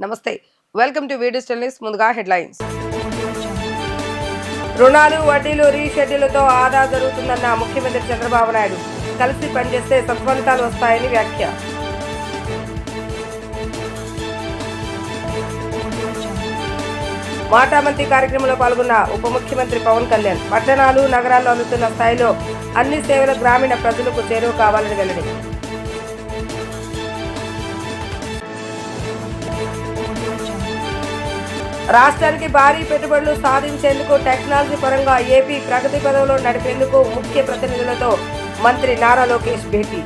నమస్తే, welcome to videos news. ముందుగా headlines. రుణాలు వడ్డీలు రీషెడ్యూల్తో ఆదా జరుగుతుందన్న ముఖ్యమంత్రి చంద్రబాబు నాయుడు. కలిసి పనిచేస్తే సత్ఫలితాలు వస్తాయని వ్యాఖ్య. మాటామంతి కార్యక్రమంలో పాల్గొన్న ఉప ముఖ్యమంత్రి పవన్ కళ్యాణ్. పట్టణాలు నగరాల్లో అందుతున్న స్థాయిలో అన్ని సేవలు గ్రామీణ ప్రజలకు చేరువ కావాలని వెల్లడి. రాష్ట్రానికి భారీ పెట్టుబడులు సాధించేందుకు టెక్నాలజీ పరంగా ఏపీ ప్రగతి పథంలో నడిపేందుకు ముఖ్య ప్రతినిధులతో మంత్రి నారా లోకేష్ భేటీ.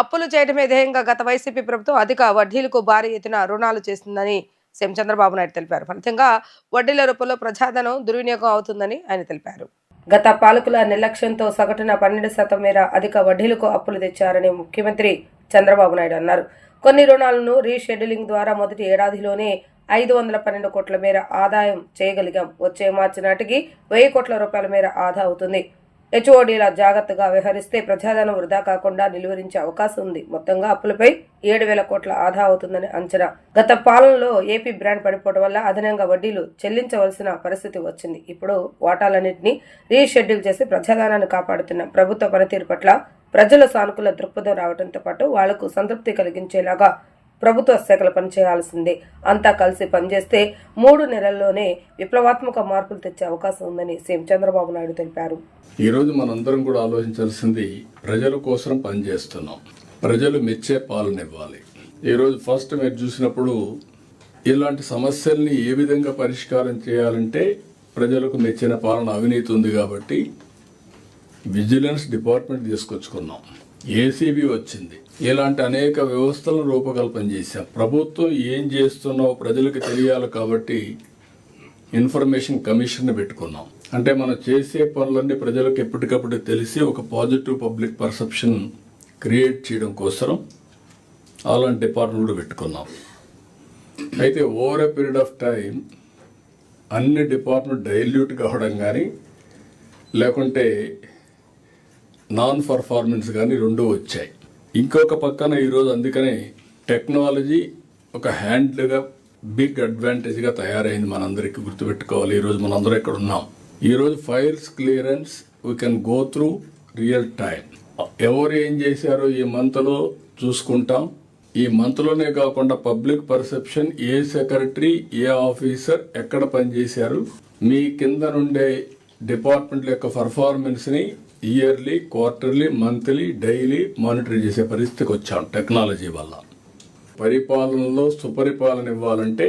అప్పులు చేయడమే ధ్యేయంగా గత వైసీపీ ప్రభుత్వం అధిక వడ్డీలకు భారీ ఎత్తున రుణాలు చేస్తుందని సీఎం చంద్రబాబు నాయుడు తెలిపారు. ఫలితంగా వడ్డీల రూపంలో ప్రజాధనం దుర్వినియోగం అవుతుందని ఆయన తెలిపారు. గత పాలకుల నిర్లక్ష్యంతో సగటున 12% మేర అధిక వడ్డీలకు అప్పులు తెచ్చారని ముఖ్యమంత్రి చంద్రబాబు నాయుడు అన్నారు. కొన్ని రుణాలను రీషెడ్యూలింగ్ ద్వారా మొదటి ఏడాదిలోనే 512 కోట్ల మేర ఆదాయం చేయగలిగాం. వచ్చే మార్చి నాటికి 1000 కోట్ల రూపాయల మేర ఆదా అవుతుంది. హెచ్ఓడీల జాగ్రత్తగా వ్యవహరిస్తే ప్రజాధనం వృధా కాకుండా నిలువరించే అవకాశం ఉంది. మొత్తంగా అప్పులపై 7,000 కోట్ల ఆదా అవుతుందని అంచనా. గత పాలనలో ఏపీ బ్రాండ్ పడిపోవడం వల్ల అదనంగా వడ్డీలు చెల్లించవలసిన పరిస్థితి వచ్చింది. ఇప్పుడు వాటాలన్నింటినీ రీషెడ్యూల్ చేసి ప్రజాధనాన్ని కాపాడుతున్న ప్రభుత్వ పనితీరు పట్ల ప్రజల సానుకూల దృక్పథం రావడంతో పాటు వాళ్లకు సంతృప్తి కలిగించేలాగా ప్రభుత్వ శాఖలు పనిచేయాల్సిందే. అంతా కలిసి పనిచేస్తే 3 నెలల్లోనే విప్లవాత్మక మార్పులు తెచ్చే అవకాశం ఉందని సీఎం చంద్రబాబు నాయుడు తెలిపారు. ఈరోజు మనందరం కూడా ఆలోచించాల్సింది, ప్రజల కోసం పనిచేస్తున్నాం, ప్రజలు మెచ్చే పాలన ఇవ్వాలి. ఈరోజు ఫస్ట్ మీరు చూసినప్పుడు ఇలాంటి సమస్యల్ని ఏ విధంగా పరిష్కారం చేయాలంటే ప్రజలకు మెచ్చిన పాలన, అవినీతి ఉంది కాబట్టి విజిలెన్స్ డిపార్ట్మెంట్ తీసుకొచ్చుకున్నాం, ఏసీబీ వచ్చింది. ఇలాంటి అనేక వ్యవస్థలను రూపకల్పన చేశాం. ప్రభుత్వం ఏం చేస్తున్నావు ప్రజలకు తెలియాలి కాబట్టి ఇన్ఫర్మేషన్ కమిషన్ పెట్టుకున్నాం. అంటే మనం చేసే పనులన్నీ ప్రజలకు ఎప్పటికప్పుడు తెలిసి ఒక పాజిటివ్ పబ్లిక్ పర్సెప్షన్ క్రియేట్ చేయడం కోసం అలాంటి డిపార్ట్మెంట్ పెట్టుకున్నాం. అయితే over a period of time అన్ని డిపార్ట్మెంట్ డైల్యూట్ కావడం కానీ లేకుంటే నాన్ పర్ఫార్మెన్స్ కానీ రెండూ వచ్చాయి. ఇంకొక పక్కన ఈరోజు అందుకనే టెక్నాలజీ ఒక హ్యాండ్గా బిగ్ అడ్వాంటేజ్గా తయారైంది. మనందరికీ గుర్తుపెట్టుకోవాలి. ఈరోజు మనందరం ఇక్కడ ఉన్నాం. ఈరోజు files clearance we can go through real time. ఎవరు ఏం చేశారో ఈ మంత్లో చూసుకుంటాం. ఈ మంత్లోనే కాకుండా పబ్లిక్ పర్సెప్షన్, ఏ సెక్రటరీ ఏ ఆఫీసర్ ఎక్కడ పనిచేశారు, మీ కింద నుండే డిపార్ట్మెంట్ల యొక్క పర్ఫార్మెన్స్ని yearly, quarterly, monthly, daily monitor చేసే పరిస్థితికి వచ్చాం టెక్నాలజీ వల్ల. పరిపాలనలో సుపరిపాలన ఇవ్వాలంటే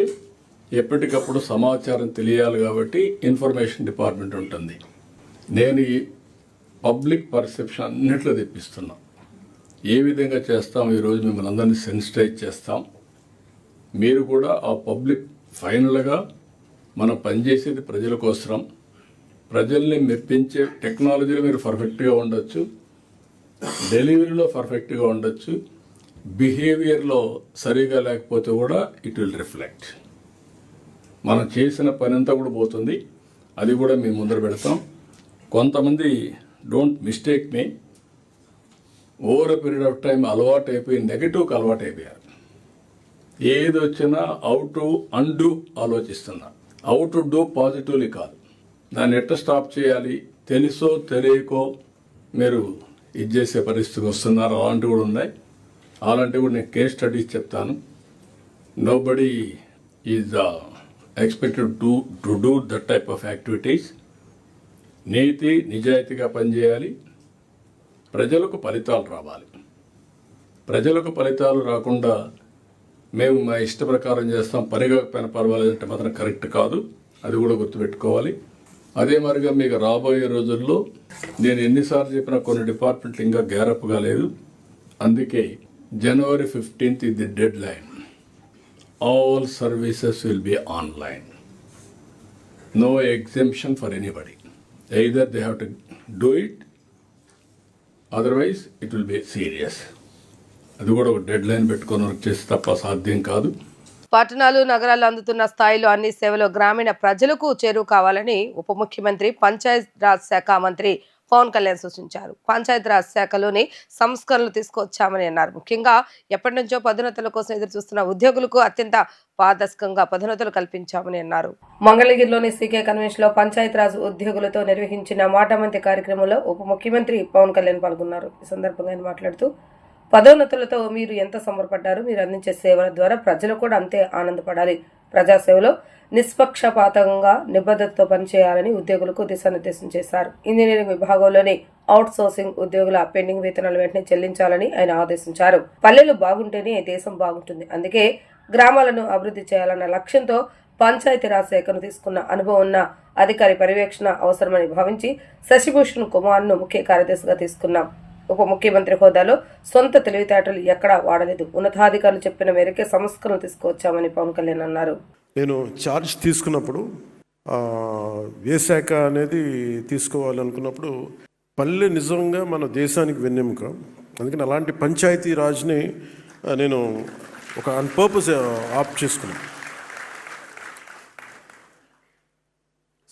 ఎప్పటికప్పుడు సమాచారం తెలియాలి కాబట్టి ఇన్ఫర్మేషన్ డిపార్ట్మెంట్ ఉంటుంది. నేను ఈ పబ్లిక్ పర్సెప్షన్ అన్నిట్లో తెప్పిస్తున్నా. ఏ విధంగా చేస్తాం, ఈరోజు మిమ్మల్ని అందరినీ సెన్సిటైజ్ చేస్తాం. మీరు కూడా ఆ పబ్లిక్ ఫైనల్గా మనం పనిచేసేది ప్రజల కోసం. ప్రజల్ని మెప్పించే టెక్నాలజీలో మీరు పర్ఫెక్ట్గా ఉండొచ్చు, డెలివరీలో పర్ఫెక్ట్గా ఉండొచ్చు, బిహేవియర్లో సరిగా లేకపోతే కూడా ఇట్ విల్ రిఫ్లెక్ట్. మనం చేసిన పని అంతా కూడా పోతుంది. అది కూడా మేము ముందర పెడతాం. కొంతమంది don't mistake me, over a period of time అలవాటు అయిపోయి నెగటివ్కి అలవాటు అయిపోయారు. ఏది వచ్చినా హౌ టు అన్డూ ఆలోచిస్తున్నా, హౌ టు డూ పాజిటివ్లీ కాదు. దాన్ని ఎట్లా స్టాప్ చేయాలి తెలుసో తెలియకో మీరు ఇది చేసే పరిస్థితికి వస్తున్నారు. అలాంటివి కూడా ఉన్నాయి. అలాంటివి కూడా నేను కేస్ స్టడీస్ చెప్తాను. Nobody is expected to do that type of activities. నీతి నిజాయితీగా పనిచేయాలి. ప్రజలకు ఫలితాలు రావాలి. ప్రజలకు ఫలితాలు రాకుండా మేము మా ఇష్ట ప్రకారం చేస్తాం, పని కాకపోయినా పర్వాలేదంటే మాత్రం కరెక్ట్ కాదు. అది కూడా గుర్తుపెట్టుకోవాలి. అదే మరిగా మీకు రాబోయే రోజుల్లో నేను ఎన్నిసార్లు చెప్పినా కొన్ని డిపార్ట్మెంట్లు ఇంకా గ్యారప్ కాలేదు. అందుకే January 15th is the deadline. All services will be online. No exemption for anybody. Either they have to do it, otherwise it will be serious. అది కూడా ఒక డెడ్ లైన్ పెట్టుకొని వర్క్ చేస్తే తప్ప సాధ్యం కాదు. పట్టణాలు నగరాల్లో అందుతున్న స్థాయిలో అన్ని సేవలు గ్రామీణ ప్రజలకు చేరువ కావాలని ఉప ముఖ్యమంత్రి పంచాయత్ రాజ్ శాఖ మంత్రి పవన్ కళ్యాణ్ సూచించారు. పంచాయతీరాజ్ శాఖలోని సంస్కరణలు తీసుకొచ్చామని అన్నారు. ముఖ్యంగా ఎప్పటి నుంచో పదోన్నతుల కోసం ఎదురు చూస్తున్న ఉద్యోగులకు అత్యంత పారదర్శకంగా పదోన్నతులు కల్పించామని అన్నారు. మంగళగిరిలోని సీకే కన్వెన్షన్ లో పంచాయతీరాజ్ ఉద్యోగులతో నిర్వహించిన మాటామంతి కార్యక్రమంలో ఉప ముఖ్యమంత్రి పవన్ కళ్యాణ్ పాల్గొన్నారు. ఈ సందర్భంగా ఆయన మాట్లాడుతూ, పదోన్నతులతో మీరు ఎంత సంబరపడ్డారు, మీరు అందించే సేవల ద్వారా ప్రజలు కూడా అంతే ఆనందపడాలి. ప్రజాసేవలో నిష్పక్షపాతంగా నిబద్ధతతో పనిచేయాలని ఉద్యోగులకు దిశానిర్దేశం చేశారు. ఇంజనీరింగ్ విభాగంలోని అవుట్ సోర్సింగ్ ఉద్యోగుల పెండింగ్ వేతనాలు వెంటనే చెల్లించాలని ఆయన ఆదేశించారు. పల్లెలు బాగుంటేనే దేశం బాగుంటుంది. అందుకే గ్రామాలను అభివృద్ధి చేయాలన్న లక్ష్యంతో పంచాయతీరాజ్ శాఖను తీసుకున్న అనుభవం ఉన్న అధికారి పర్యవేక్షణ అవసరమని భావించి శశిభూషణ్ కుమార్ను ముఖ్య కార్యదర్శిగా తీసుకున్నాం. ఉప ముఖ్యమంత్రి హోదాలో సొంత తెలివితేటలు ఎక్కడా వాడలేదు. ఉన్నతాధికారులు చెప్పిన మేరకే సంస్కరణలు తీసుకువచ్చామని పవన్ కళ్యాణ్ అన్నారు. నేను ఛార్జ్ తీసుకున్నప్పుడు ఏ శాఖ అనేది తీసుకోవాలనుకున్నప్పుడు పల్లె నిజంగా మన దేశానికి వెన్నెముక. అందుకని అలాంటి పంచాయతీ రాజ్ని నేను ఒక ఆన్ పర్పస్ ఆప్ట్ చేసుకున్నాను.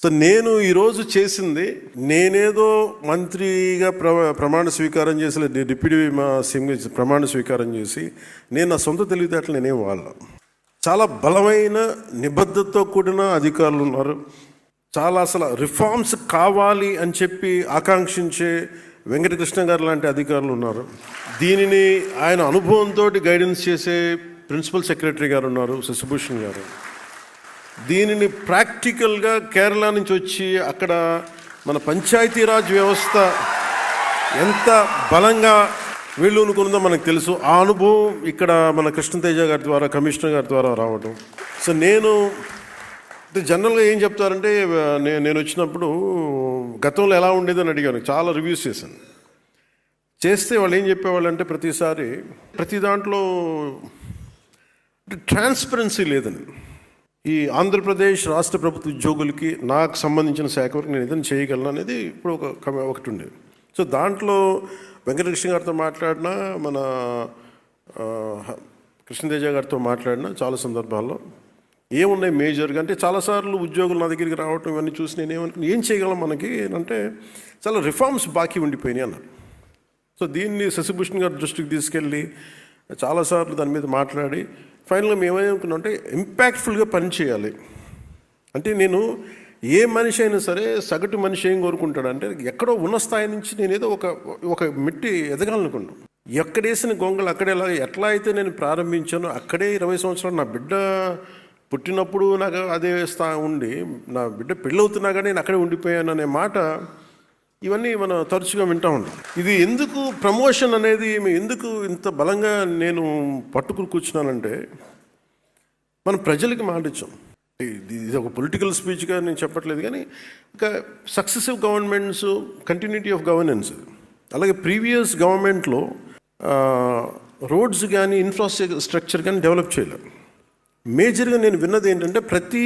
సో నేను ఈరోజు చేసింది, నేనేదో మంత్రిగా ప్రమాణ స్వీకారం చేసి డిప్యూటీ సీఎం ప్రమాణ స్వీకారం చేసి నేను నా సొంత తెలివితేటలు నేనేం వాళ్ళ. చాలా బలమైన నిబద్ధతతో కూడిన అధికారులు ఉన్నారు. చాలా అసలు రిఫార్మ్స్ కావాలి అని చెప్పి ఆకాంక్షించే వెంకటకృష్ణ గారు లాంటి అధికారులు ఉన్నారు. దీనిని ఆయన అనుభవంతో గైడెన్స్ చేసే ప్రిన్సిపల్ సెక్రటరీ గారు ఉన్నారు, శశిభూషణ్ గారు. దీనిని ప్రాక్టికల్గా కేరళ నుంచి వచ్చి అక్కడ మన పంచాయతీరాజ్ వ్యవస్థ ఎంత బలంగా వీళ్ళు అనుకున్నదో మనకు తెలుసు. ఆ అనుభవం ఇక్కడ మన కృష్ణతేజ గారి ద్వారా, కమిషనర్ గారి ద్వారా రావడం. సో నేను జనరల్గా ఏం చెప్తారంటే, నేను వచ్చినప్పుడు గతంలో ఎలా ఉండేదని అడిగాను, చాలా రివ్యూస్ చేశాను. చేస్తే వాళ్ళు ఏం చెప్పేవాళ్ళు అంటే, ప్రతి దాంట్లో ట్రాన్స్పరెన్సీ లేదని. ఈ ఆంధ్రప్రదేశ్ రాష్ట్ర ప్రభుత్వ ఉద్యోగులకి నాకు సంబంధించిన శాఖ వరకు నేను ఏదైనా చేయగలను అనేది ఇప్పుడు ఒకటి ఉండేది. సో దాంట్లో వెంకటకృష్ణ గారితో మాట్లాడినా, మన కృష్ణతేజ గారితో మాట్లాడినా చాలా సందర్భాల్లో ఏమున్నాయి మేజర్గా అంటే, చాలాసార్లు ఉద్యోగులు నా దగ్గరికి రావటం ఇవన్నీ చూసి నేను ఏం చేయగలం మనకి అంటే, చాలా రిఫార్మ్స్ బాకీ ఉండిపోయినాయి అన్నారు. సో దీన్ని శశిభూషణ్ గారి దృష్టికి తీసుకెళ్ళి చాలాసార్లు దాని మీద మాట్లాడి ఫైనల్గా మేమేమనుకున్నాం అంటే, ఇంపాక్ట్ఫుల్గా పనిచేయాలి. అంటే నేను ఏ మనిషి అయినా సరే, సగటు మనిషి ఏం కోరుకుంటాడంటే, ఎక్కడో ఉన్న స్థాయి నుంచి నేనేదో ఒక మెట్టి ఎదగాలనుకున్నాను. ఎక్కడేసిన గొంగలు అక్కడే ఎట్లా అయితే నేను ప్రారంభించానో అక్కడే 20 సంవత్సరాలు, నా బిడ్డ పుట్టినప్పుడు నాకు అదే ఉండి, నా బిడ్డ పెళ్ళవుతున్నా కానీ నేను అక్కడే ఉండిపోయాను అనే మాట, ఇవన్నీ మనం తరచుగా వింటూ ఉంటాం. ఇది ఎందుకు ప్రమోషన్ అనేది ఎందుకు ఇంత బలంగా నేను పట్టుకుని కూర్చున్నానంటే, మనం ప్రజలకి మాట ఇచ్చాం. ఇది ఒక పొలిటికల్ స్పీచ్గా నేను చెప్పట్లేదు, కానీ ఒక successive governments continuity of governance. అలాగే ప్రీవియస్ గవర్నమెంట్లో రోడ్స్ కానీ ఇన్ఫ్రాస్ట్రక్చర్ కానీ డెవలప్ చేయలేదు. మేజర్గా నేను విన్నది ఏంటంటే, ప్రతి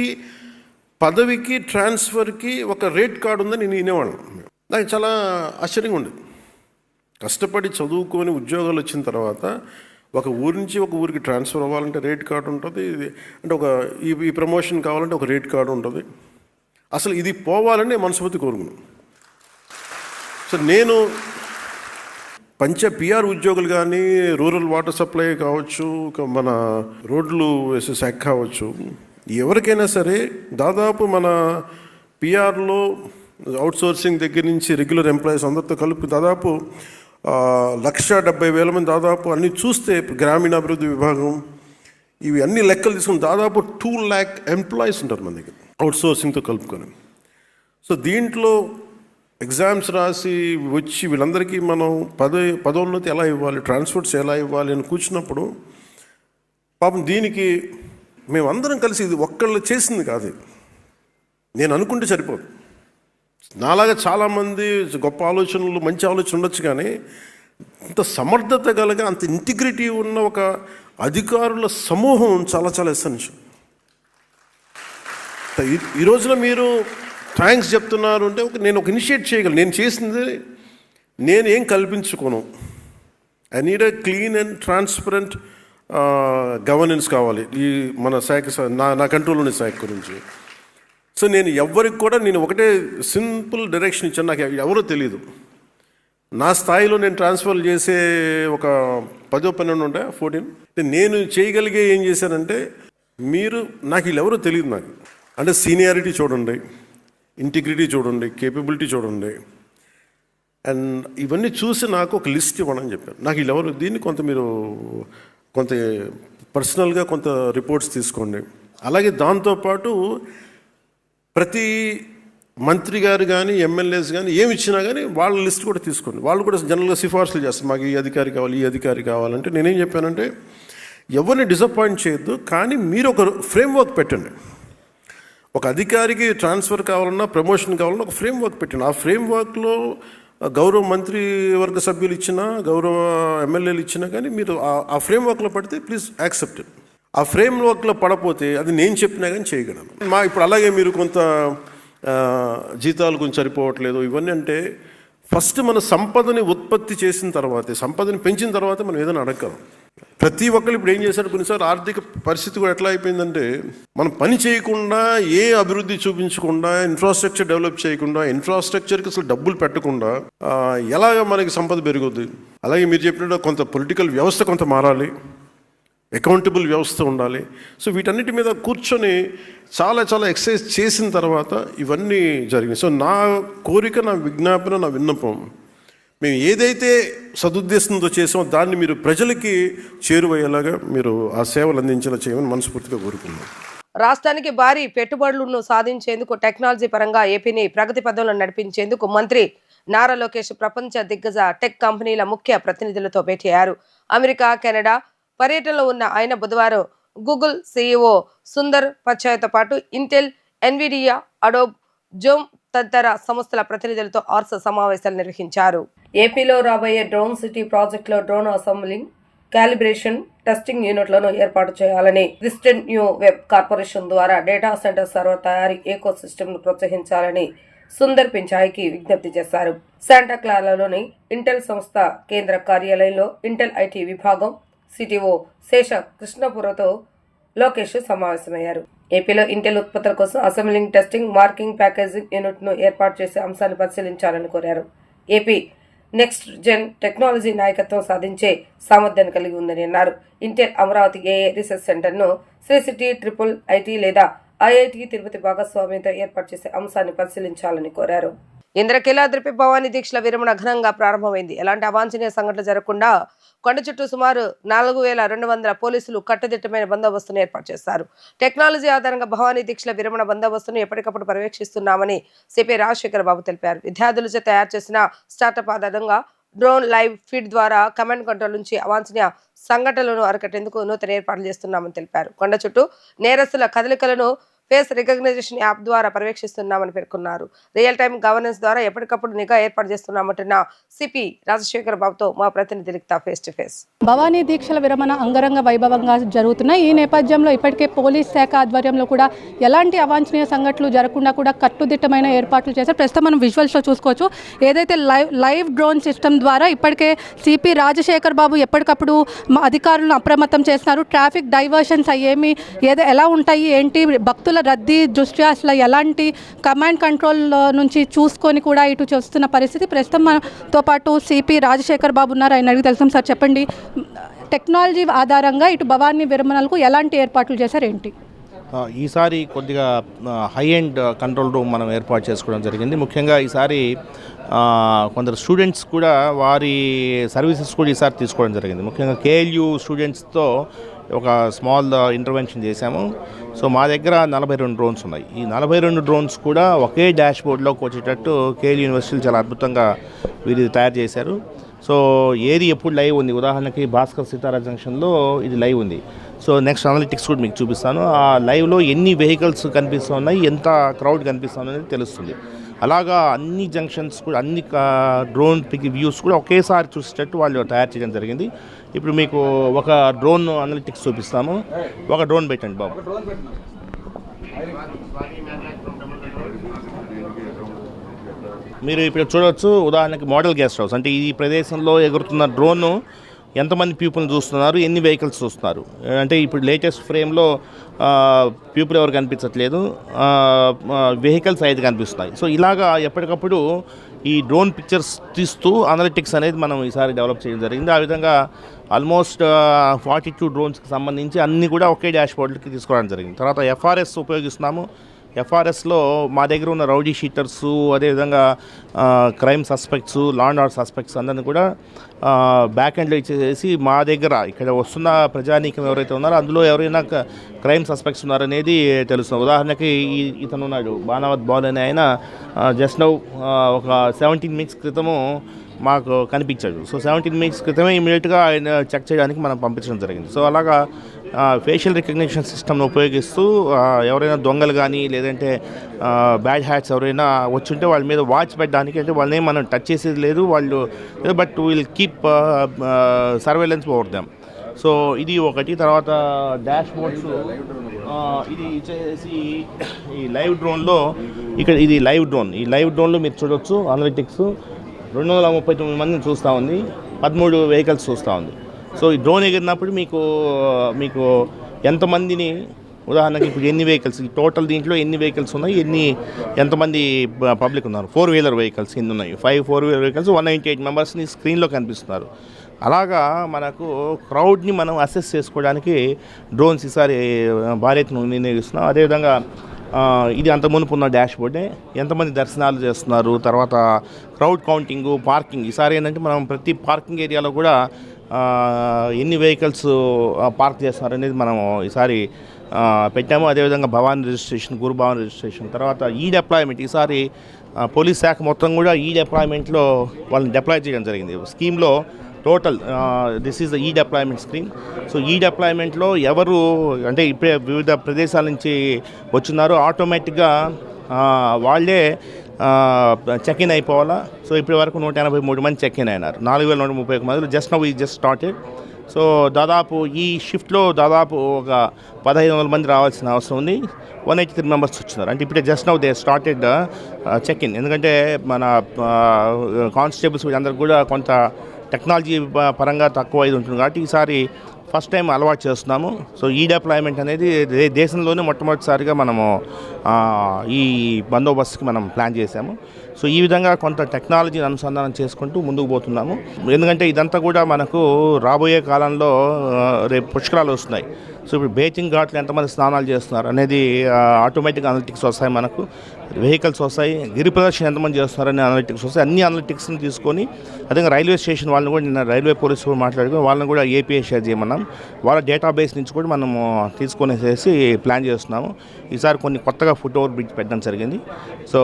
పదవికి ట్రాన్స్ఫర్కి ఒక రేట్ కార్డు ఉందని నేను వినేవాళ్ళం. నాకు చాలా ఆశ్చర్యంగా ఉండేది. కష్టపడి చదువుకొని ఉద్యోగాలు వచ్చిన తర్వాత ఒక ఊరి నుంచి ఒక ఊరికి ట్రాన్స్ఫర్ అవ్వాలంటే రేట్ కార్డు ఉంటుంది. అంటే ఈ ప్రమోషన్ కావాలంటే ఒక రేట్ కార్డు ఉంటుంది. అసలు ఇది పోవాలని మనస్ఫూర్తి కోరుకున్నాను. సో నేను పిఆర్ ఉద్యోగులు కానీ, రూరల్ వాటర్ సప్లై కావచ్చు, మన రోడ్లు వేసే శాఖ కావచ్చు, ఎవరికైనా సరే దాదాపు మన పిఆర్లో అవుట్సోర్సింగ్ దగ్గర నుంచి రెగ్యులర్ ఎంప్లాయీస్ అందరితో కలిపి దాదాపు 170,000 మంది, దాదాపు అన్నీ చూస్తే గ్రామీణాభివృద్ధి విభాగం ఇవి అన్ని లెక్కలు తీసుకుని దాదాపు 2 lakh ఎంప్లాయీస్ ఉంటారు మన దగ్గర అవుట్సోర్సింగ్తో కలుపుకొని. సో దీంట్లో ఎగ్జామ్స్ రాసి వచ్చి వీళ్ళందరికీ మనం పదోన్నతి ఎలా ఇవ్వాలి, ట్రాన్స్ఫర్ట్స్ ఎలా ఇవ్వాలి అని కూర్చున్నప్పుడు, పాపం దీనికి మేమందరం కలిసి, ఇది ఒక్కళ్ళు చేసింది కాదు, నేను అనుకుంటే సరిపోదు. నాలాగా చాలామంది గొప్ప ఆలోచనలు, మంచి ఆలోచన ఉండొచ్చు, కానీ అంత సమర్థత కలిగి అంత ఇంటిగ్రిటీ ఉన్న ఒక అధికారుల సమూహం చాలా చాలా ఎసెన్షియల్. ఈ రోజున మీరు థ్యాంక్స్ చెప్తున్నారు అంటే నేను ఒక ఇనిషియేట్ చేయగలను. నేను చేసింది నేను ఏం కల్పించుకోను. I need a clean and transparent governance కావాలి ఈ మన శాఖ, నా కంట్రోల్ ఉన్న శాఖ గురించి. సో నేను ఎవరికి కూడా నేను ఒకటే సింపుల్ డైరెక్షన్ ఇచ్చాను, నాకు ఎవరో తెలియదు. నా స్థాయిలో నేను ట్రాన్స్ఫర్ చేసే ఒక 10-12 ఉంటాయి 14. నేను చేయగలిగే ఏం చేశానంటే, మీరు నాకు వీళ్ళెవరో తెలియదు, నాకు అంటే సీనియారిటీ చూడండి, ఇంటిగ్రిటీ చూడండి, కేపబిలిటీ చూడండి, అండ్ ఇవన్నీ చూసి నాకు ఒక లిస్ట్ ఇవ్వడం చెప్పారు. నాకు వీళ్ళెవరు, దీన్ని మీరు కొంత పర్సనల్గా కొంత రిపోర్ట్స్ తీసుకోండి. అలాగే దాంతోపాటు ప్రతి మంత్రి గారు కానీ ఎమ్మెల్యేస్ కానీ ఏమి ఇచ్చినా కానీ వాళ్ళ లిస్ట్ కూడా తీసుకోండి. వాళ్ళు కూడా జనరల్గా సిఫార్సులు చేస్తారు, మాకు ఈ అధికారి కావాలి, ఈ అధికారి కావాలంటే నేనేం చెప్పానంటే, ఎవరిని డిసప్పాయింట్ చేయొద్దు, కానీ మీరు ఒక ఫ్రేమ్వర్క్ పెట్టండి. ఒక అధికారికి ట్రాన్స్ఫర్ కావాలన్నా, ప్రమోషన్ కావాలన్నా ఒక ఫ్రేమ్వర్క్ పెట్టండి. ఆ ఫ్రేమ్వర్క్లో గౌరవ మంత్రి వర్గ సభ్యులు ఇచ్చినా, గౌరవ ఎమ్మెల్యేలు ఇచ్చినా కానీ మీరు ఆ ఫ్రేమ్వర్క్లో పడితే ప్లీజ్ యాక్సెప్ట్ ఇట్. ఆ ఫ్రేమ్వర్క్లో పడపోతే అది నేను చెప్పినా కానీ చేయగలను. ఇప్పుడు అలాగే మీరు కొంత జీతాలు కొంచెం సరిపోవట్లేదు ఇవన్నీ అంటే, ఫస్ట్ మన సంపదని ఉత్పత్తి చేసిన తర్వాతే, సంపదని పెంచిన తర్వాత మనం ఏదైనా అడగలం. ప్రతి ఒక్కరు ఇప్పుడు ఏం చేశారు, కొన్నిసార్లు ఆర్థిక పరిస్థితి కూడా ఎట్లా అయిపోయిందంటే, మనం పని చేయకుండా, ఏ అభివృద్ధి చూపించకుండా, ఇన్ఫ్రాస్ట్రక్చర్ డెవలప్ చేయకుండా, ఇన్ఫ్రాస్ట్రక్చర్కి అసలు డబ్బులు పెట్టకుండా ఎలాగ మనకి సంపద పెరుగుద్ది. అలాగే మీరు చెప్పినట్టు కొంత పొలిటికల్ వ్యవస్థ కొంత మారాలి, అకౌంటబుల్ వ్యవస్థ ఉండాలి. సో వీటన్నిటి మీద కూర్చొని చాలా ఎక్సర్సైజ్ చేసిన తర్వాత ఇవన్నీ జరిగినాయి. సో నా కోరిక, నా విజ్ఞాపన, నా విన్నపం, మేము ఏదైతే సదుద్దేశంతో చేసామో దాన్ని మీరు ప్రజలకి చేరువయ్యేలాగా మీరు ఆ సేవలు అందించేలా చేయమని మనస్ఫూర్తిగా కోరుకున్నాం. రాష్ట్రానికి భారీ పెట్టుబడులను సాధించేందుకు టెక్నాలజీ పరంగా ఏపీని ప్రగతి పథంలో నడిపించేందుకు మంత్రి నారా లోకేష్ ప్రపంచ దిగ్గజ టెక్ కంపెనీల ముఖ్య ప్రతినిధులతో భేటీ అయ్యారు. అమెరికా, కెనడా పర్యటనలో ఉన్న ఆయన బుధవారం గూగుల్ సీఈఓ సుందర్ పచాయ్తో పాటు ఇంటెల్, ఎన్విడియా, అడోబ్, జూమ్ తదితర సంస్థల ప్రతినిధులతో ఆర్స సమావేశాలు నిర్వహించారు. ఏపీలో రాబోయే డ్రోన్ సిటీ ప్రాజెక్టులో డ్రోన్ అసెంబ్లింగ్, కాలిబ్రేషన్, టెస్టింగ్ యూనిట్లను ఏర్పాటు చేయాలని డిస్టెంట్ న్యూ వెబ్ కార్పొరేషన్ ద్వారా డేటా సెంటర్ సర్వర్ తయారీ ఎకో సిస్టమ్ ను ప్రోత్సహించాలని సుందర్ పిచాయ్కి విజ్ఞప్తి చేశారు. శాంటా క్లారాలోని ఇంటెల్ సంస్థ కేంద్ర కార్యాలయంలో ఇంటెల్ ఐటీ విభాగం సిటిఓ శేష కృష్ణపురతో లోకేష్ సమావేశమయ్యారు. ఏపీలో ఇంటెల్ ఉత్పత్తుల కోసం assembling, testing, marking, packaging unit ను ఏర్పాటు చేసే అంశాన్ని పరిశీలించాలని కోరారు. ఏపీ నెక్స్ట్ జెన్ టెక్నాలజీ నాయకత్వం సాధించే సామర్థ్యాన్ని కలిగి ఉందని అన్నారు. ఇంటెల్ అమరావతి ఏఏ రీసెర్చ్ సెంటర్ ను శ్రీ సిటీ ట్రిపుల్ ఐటీ లేదా ఐఐటి తిరుపతి భాగస్వామ్యంతో ఏర్పాటు చేసే అంశాన్ని పరిశీలించాలని కోరారు. ఇంద్రకీలాద్రిపై భవానీ దీక్షల విరమణ ఘనంగా ప్రారంభమైంది. ఎలాంటి అవాంఛనీయ సంఘటనలు జరగకుండా కొండ చుట్టూ సుమారు 4200 పోలీసులు కట్టుదిట్టమైన బందోబస్తును ఏర్పాటు చేశారు. టెక్నాలజీ ఆధారంగా భవానీ దీక్షల విరమణ బందోబస్తును ఎప్పటికప్పుడు పర్యవేక్షిస్తున్నామని సిపి రాజశేఖర్ బాబు తెలిపారు. విద్యార్థులచే తయారు చేసిన స్టార్టప్ ఆధారంగా డ్రోన్ లైవ్ ఫీడ్ ద్వారా కమాండ్ కంట్రోల్ నుంచి అవాంఛనీయ సంఘటనలను అరికట్టేందుకు నూతన ఏర్పాట్లు చేస్తున్నామని తెలిపారు. కొండ చుట్టూ నేరస్తుల కదలికలను ఫేస్ రికగ్నైజేషన్ యాప్ ద్వారా పర్యవేక్షిస్తున్నామని పేర్కొన్నారు. రియల్ టైమ్ గవర్నెన్స్ ద్వారా ఎప్పటికప్పుడు నిఘా ఏర్పాటు చేస్తున్నామంటున్న సిపి రాజశేఖర్ బాబుతో మా ప్రతినిధి లిఖిత ఫేస్ టు ఫేస్. భవానీ దీక్షల విరమణ అంగరంగ వైభవంగా జరుగుతున్నాయి. ఈ నేపథ్యంలో ఇప్పటికే పోలీస్ శాఖ ఆధ్వర్యంలో కూడా ఎలాంటి అవాంఛనీయ సంఘటనలు జరగకుండా కూడా కట్టుదిట్టమైన ఏర్పాట్లు చేశారు. ప్రస్తుతం మనం విజువల్స్లో చూసుకోవచ్చు. ఏదైతే లైవ్ డ్రోన్ సిస్టమ్ ద్వారా ఇప్పటికే సిపి రాజశేఖర్ బాబు ఎప్పటికప్పుడు అధికారులను అప్రమత్తం చేస్తున్నారు. ట్రాఫిక్ డైవర్షన్స్ అయ్యేమి ఎలా ఉంటాయి, ఏంటి, భక్తుల రద్దీ దృష్ట్యా అసలు ఎలాంటి కమాండ్ కంట్రోల్ నుంచి చూసుకొని కూడా ఇటు చూస్తున్న పరిస్థితి. ప్రస్తుతం మనతో పాటు సిపి రాజశేఖర్ బాబు ఉన్నారు. ఆయన అడిగి తెలుసు. సార్ చెప్పండి, టెక్నాలజీ ఆధారంగా ఇటు భవానీ విరమణలకు ఎలాంటి ఏర్పాట్లు చేశారు, ఏంటి? ఈసారి కొద్దిగా హై ఎండ్ కంట్రోల్ రూమ్ మనం ఏర్పాటు చేసుకోవడం జరిగింది. ముఖ్యంగా ఈసారి కొందరు స్టూడెంట్స్ కూడా వారి సర్వీసెస్ కూడా ఈసారి తీసుకోవడం జరిగింది. ముఖ్యంగా కేఎల్యూ స్టూడెంట్స్తో ఒక స్మాల్ ఇంటర్వెన్షన్ చేశాము. సో మా దగ్గర 42 డ్రోన్స్ ఉన్నాయి. ఈ 42 డ్రోన్స్ కూడా ఒకే డాష్ బోర్డ్లోకి వచ్చేటట్టు కేఎల్యూ యూనివర్సిటీలు చాలా అద్భుతంగా వీరి తయారు చేశారు. సో ఏది ఎప్పుడు లైవ్ ఉంది, ఉదాహరణకి భాస్కర్ సితారా జంక్షన్లో ఇది లైవ్ ఉంది. సో నెక్స్ట్ అనలిటిక్స్ కూడా మీకు చూపిస్తాను. ఆ లైవ్లో ఎన్ని వెహికల్స్ కనిపిస్తున్నాయి, ఎంత క్రౌడ్ కనిపిస్తుంది అనేది తెలుస్తుంది. అలాగా అన్ని జంక్షన్స్ కూడా, అన్ని డ్రోన్ వ్యూస్ కూడా ఒకేసారి చూసేటట్టు వాళ్ళు తయారు చేయడం జరిగింది. ఇప్పుడు మీకు ఒక డ్రోన్ అనలిటిక్స్ చూపిస్తాము. ఒక డ్రోన్ పెట్టండి బాబు. మీరు ఇప్పుడు చూడవచ్చు, ఉదాహరణకి మోడల్ గెస్ట్ హౌస్ అంటే ఈ ప్రదేశంలో ఎగురుతున్న డ్రోను ఎంతమంది పీపుల్ని చూస్తున్నారు, ఎన్ని వెహికల్స్ చూస్తున్నారు. అంటే ఇప్పుడు లేటెస్ట్ ఫ్రేమ్లో పీపుల్ ఎవరు కనిపించట్లేదు, వెహికల్స్ అయితే కనిపిస్తున్నాయి. సో ఇలాగా ఎప్పటికప్పుడు ఈ డ్రోన్ పిక్చర్స్ తీస్తూ అనలిటిక్స్ అనేది మనం ఈసారి డెవలప్ చేయడం జరిగింది. ఆ విధంగా ఆల్మోస్ట్ 42 డ్రోన్స్కి సంబంధించి అన్నీ కూడా ఒకే డాష్ బోర్డ్కి తీసుకోవడం జరిగింది. తర్వాత ఎఫ్ఆర్ఎస్ ఉపయోగిస్తున్నాము. ఎఫ్ఆర్ఎస్లో మా దగ్గర ఉన్న రౌడీ షీటర్సు, అదేవిధంగా crime suspects, law and order suspects అందరినీ కూడా బ్యాక్ ఎండ్లో ఇచ్చేసి మా దగ్గర ఇక్కడ వస్తున్న ప్రజానీకం ఎవరైతే ఉన్నారో అందులో ఎవరైనా క్రైమ్ సస్పెక్ట్స్ ఉన్నారనేది తెలుస్తుంది. ఉదాహరణకి ఇతను ఉన్నాడు బాణావత్ బాల్ అనే ఆయన జస్ట్ నౌ ఒక 17 minutes క్రితము మాకు కనిపించాడు. సో 17 minutes క్రితమే ఇమీడియట్గా ఆయన చెక్ చేయడానికి మనం పంపించడం జరిగింది. సో అలాగా ఫేషియల్ రికగ్నిషన్ సిస్టమ్ను ఉపయోగిస్తూ ఎవరైనా దొంగలు కానీ లేదంటే బ్యాడ్ హ్యాట్స్ ఎవరైనా వచ్చుంటే వాళ్ళ మీద వాచ్ పెట్టడానికి, అంటే వాళ్ళని మనం టచ్ చేసేది లేదు, వాళ్ళు but will keep surveillance over them. So ఇది ఒకటి. తర్వాత డాష్ బోర్డ్స్ ఇది వచ్చేసి ఈ లైవ్ డ్రోన్లో ఇక్కడ ఇది లైవ్ డ్రోన్. ఈ లైవ్ డ్రోన్లో మీరు చూడవచ్చు అనలిటిక్స్ 239 మందిని చూస్తూ ఉంది, 13 వెహికల్స్ చూస్తూ ఉంది. సో ఈ డ్రోన్ ఎగిరినప్పుడు మీకు ఎంతమందిని, ఉదాహరణకి ఇప్పుడు ఎన్ని వెహికల్స్ టోటల్ దీంట్లో ఎన్ని వెహికల్స్ ఉన్నాయి, ఎంతమంది పబ్లిక్ ఉన్నారు, 4-wheeler వెహికల్స్ ఎన్ని ఉన్నాయి, 5 4-wheeler వెహికల్స్ 198 మెంబర్స్ని స్క్రీన్లో కనిపిస్తున్నారు. అలాగా మనకు క్రౌడ్ని మనం అసెస్ చేసుకోవడానికి డ్రోన్స్ ఈసారి భారీ ఎత్తున వినియోగిస్తున్నాం. అదేవిధంగా ఇది అంత మునుపు ఉన్న డాష్ బోర్డే ఎంతమంది దర్శనాలు చేస్తున్నారు, తర్వాత క్రౌడ్ కౌంటింగు, పార్కింగ్. ఈసారి ఏంటంటే మనం ప్రతి పార్కింగ్ ఏరియాలో కూడా ఎన్ని వెహికల్స్ పార్క్ చేస్తున్నారు అనేది మనం ఈసారి పెట్టాము. అదేవిధంగా భవానీ రిజిస్ట్రేషన్, గురు భవానీ రిజిస్ట్రేషన్, తర్వాత ఈ డిప్లాయ్మెంట్. ఈసారి పోలీస్ శాఖ మొత్తం కూడా ఈ డిప్లాయ్మెంట్లో వాళ్ళని డిప్లాయ్ చేయడం జరిగింది. స్కీమ్లో టోటల్ దిస్ ఈజ్ ద ఈ డిప్లాయ్మెంట్ స్కీమ్. సో ఈ డిప్లాయ్మెంట్లో ఎవరు అంటే ఇప్పుడే వివిధ ప్రదేశాల నుంచి వచ్చినారో ఆటోమేటిక్గా వాళ్ళే చెక్ ఇన్ అయిపోవాలా. సో ఇప్పటి వరకు 183 మంది చెక్ ఇన్ అయినారు, 4131 మందిలో జస్ట్ నౌ ఈ జస్ట్ స్టార్టెడ్. సో దాదాపు ఈ షిఫ్ట్లో దాదాపు ఒక 1500 మంది రావాల్సిన అవసరం ఉంది. 183 మెంబర్స్ వచ్చినారు. అంటే ఇప్పుడే just now they started check in. ఎందుకంటే మన కానిస్టేబుల్స్ వీళ్ళందరికీ కూడా కొంత టెక్నాలజీ పరంగా తక్కువ ఇది ఉంటుంది కాబట్టి ఈసారి ఫస్ట్ టైం అలవాటు చేస్తున్నాము. సో ఈ డిప్లాయ్మెంట్ అనేది దేశంలోనే మొట్టమొదటిసారిగా మనము ఈ బందోబస్తుకి మనం ప్లాన్ చేశాము. సో ఈ విధంగా కొంత టెక్నాలజీని అనుసంధానం చేసుకుంటూ ముందుకు పోతున్నాము. ఎందుకంటే ఇదంతా కూడా మనకు రాబోయే కాలంలో రేపు పుష్కరాలు వస్తున్నాయి. సో ఇప్పుడు బేచింగ్ ఘాట్లు ఎంతమంది స్నానాలు చేస్తున్నారు అనేది ఆటోమేటిక్ అనలిటిక్స్ వస్తాయి, మనకు వెహికల్స్ వస్తాయి, గిరి ప్రదర్శన ఎంతమంది చేస్తున్నారనే అనలిటిక్స్ వస్తాయి. అన్ని అనలిటిక్స్ని తీసుకొని అదే రైల్వే స్టేషన్ వాళ్ళని కూడా నిన్న రైల్వే పోలీసు కూడా మాట్లాడుకుని వాళ్ళని కూడా ఏపీఐ షేర్ చేయమన్నాం. వాళ్ళ డేటాబేస్ నుంచి కూడా మనము తీసుకొనేసేసి ప్లాన్ చేస్తున్నాము. ఈసారి కొన్ని కొత్తగా ఫుట్ ఓవర్ బ్రిడ్జ్ పెట్టడం జరిగింది. సో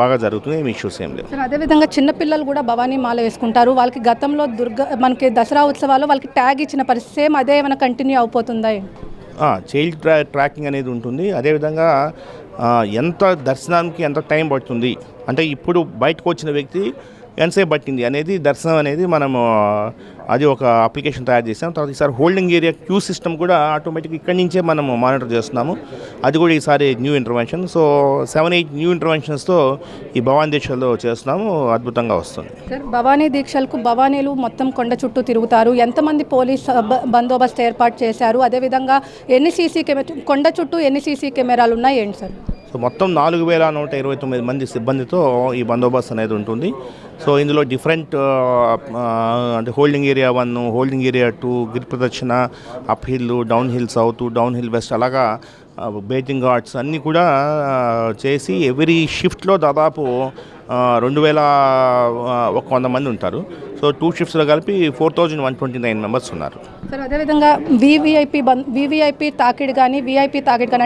బాగా జరుగుతుంది, ఏమి ఇష్యూస్ ఏం లేవు. సార్ అదేవిధంగా చిన్నపిల్లలు కూడా భవానీ మాల వేసుకుంటారు. వాళ్ళకి గతంలో మనకి దసరా ఉత్సవాలు వాళ్ళకి ట్యాగ్ ఇచ్చిన పరిస్థితి సేమ్ అదే ఏమైనా కంటిన్యూ అయిపోతుందా? చైల్డ్ ట్రాకింగ్ అనేది ఉంటుంది. అదేవిధంగా ఎంత దర్శనానికి ఎంత టైం పడుతుంది అంటే ఇప్పుడు బయటకు వచ్చిన వ్యక్తి ఎంతసేపు పట్టింది అనేది దర్శనం అనేది మనము అది ఒక అప్లికేషన్ తయారు చేసాం. తర్వాత ఈసారి హోల్డింగ్ ఏరియా క్యూ సిస్టమ్ కూడా ఆటోమేటిక్ ఇక్కడి నుంచే మనము మానిటర్ చేస్తున్నాము. అది కూడా ఈసారి న్యూ ఇంటర్వెన్షన్. సో 7-8 న్యూ ఇంటర్వెన్షన్స్తో ఈ భవానీ దీక్షల్లో చేస్తున్నాము. అద్భుతంగా వస్తుంది. సార్ భవానీ దీక్షలకు భవానీలు మొత్తం కొండ చుట్టూ తిరుగుతారు. ఎంతమంది పోలీస్ బందోబస్తు ఏర్పాటు చేశారు? అదేవిధంగా ఎన్ని సీసీ కెమెరా కొండ చుట్టూ ఎన్ని సీసీ కెమెరాలు ఉన్నాయి ఏంటి సార్? సో మొత్తం 4129 మంది సిబ్బందితో ఈ బందోబస్తు అనేది ఉంటుంది. సో ఇందులో డిఫరెంట్ అంటే హోల్డింగ్ ఏరియా 1, హోల్డింగ్ ఏరియా 2, గిరి ప్రదక్షిణ, up hill, down hill south, down hill west, అలాగా బేటింగ్ ఘాట్స్ అన్నీ కూడా చేసి ఎవ్రీ షిఫ్ట్లో దాదాపు 2100 మంది ఉంటారు. సో 2 షిఫ్ట్స్లో కలిపి 4129 మెంబర్స్ ఉన్నారు. సార్ అదేవిధంగా వీవీఐపీ తాకిడి కానీ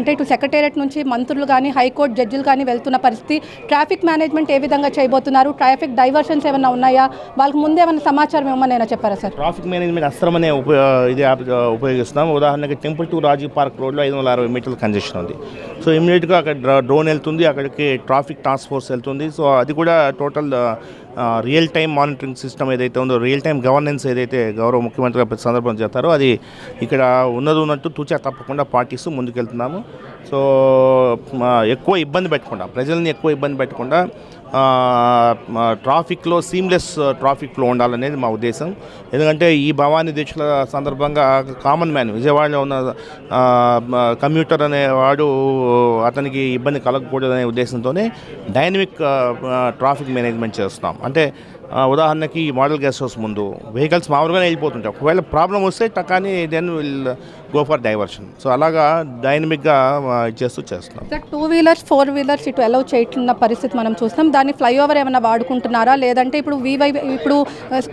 అంటే ఇటు సెక్రటేరియట్ నుంచి మంత్రులు కానీ హైకోర్టు జడ్జిలు కానీ వెళ్తున్న పరిస్థితి, ట్రాఫిక్ మేనేజ్మెంట్ ఏ విధంగా చేయబోతున్నారు? ట్రాఫిక్ డైవర్షన్స్ ఏమైనా ఉన్నాయా? వాళ్ళకి ముందే ఏమైనా సమాచారం ఏమన్నా చెప్పారా సార్? ట్రాఫిక్ మేనేజ్మెంట్ అస్త్రమనే ఇది ఉపయోగిస్తున్నాం. ఉదాహరణకి టెంపుల్ టు రాజీవ్ పార్క్ రోడ్లో 560 మీటర్ల కంజెషన్ ఉంది. సో ఇమీడియట్గా అక్కడ డ్రోన్ వెళ్తుంది, అక్కడికి ట్రాఫిక్ టాస్క్ ఫోర్స్ వెళ్తుంది. సో అది కూడా total real time monitoring system ఏదైతే ఉందో, రియల్ టైమ్ గవర్నెన్స్ ఏదైతే గౌరవ ముఖ్యమంత్రి ప్రతి సందర్భం చేస్తారో అది ఇక్కడ ఉన్నట్టు తూచా తప్పకుండా పాటిస్తూ ముందుకెళ్తున్నాము. సో ఎక్కువ ఇబ్బంది పెట్టకుండా, ప్రజల్ని ఎక్కువ ఇబ్బంది పెట్టకుండా ట్రాఫిక్లో సీమ్లెస్ ట్రాఫిక్ ఫ్లో ఉండాలనేది మా ఉద్దేశం. ఎందుకంటే ఈ భవానీ దీక్షల సందర్భంగా కామన్ మ్యాన్ విజయవాడలో ఉన్న కమ్యూటర్ అనేవాడు అతనికి ఇబ్బంది కలగకూడదనే ఉద్దేశంతోనే డైనమిక్ ట్రాఫిక్ మేనేజ్మెంట్ చేస్తున్నాం. అంటే ఉదాహరణకి మోడల్ గెస్ట్ హౌస్ ముందు వెహికల్స్ మామూలుగానే వెళ్ళిపోతుంటాయి. ఒకవేళ ప్రాబ్లం వస్తే టకాని then will go for diversion. So అలాగా డైనమిక్గా చేస్తున్నాం. సార్ 2 వీలర్స్ 4 వీలర్స్ ఇటు అలౌ చేయట్లున్న పరిస్థితి మనం చూస్తాం. దాన్ని ఫ్లైఓవర్ ఏమైనా వాడుకుంటున్నారా, లేదంటే ఇప్పుడు